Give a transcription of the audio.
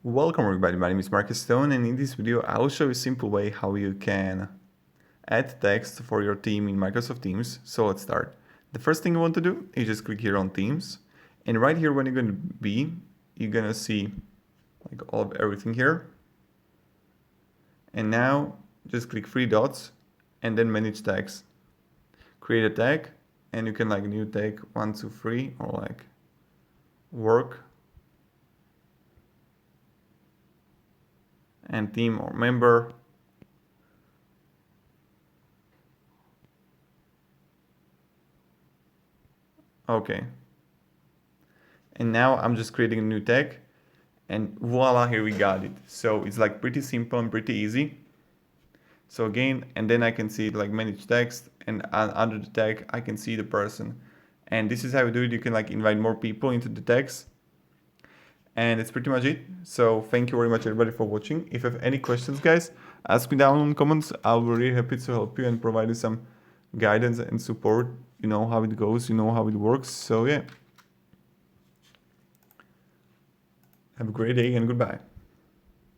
Welcome everybody, my name is Marcus Stone, and in this video I will show you a simple way how you can add text for your team in Microsoft Teams. So let's start. The first thing you want to do is just click here on Teams, and right here when you're going to be, you're going to see like all of everything here. And now just click three dots and then manage tags. Create a tag, and you can like new tag 1, 2, 3 or like work and team or member. Okay. And now I'm just creating a new tag and voila, here we got it. So it's like pretty simple and pretty easy. So again, and then I can see like manage text, and under the tag I can see the person. And this is how you do it. You can like invite more people into the tags. And it's pretty much it. So thank you very much everybody for watching. If you have any questions, guys, ask me down in the comments. I'll be really happy to help you and provide you some guidance and support. You know how it goes, you know how it works. So yeah. Have a great day and goodbye.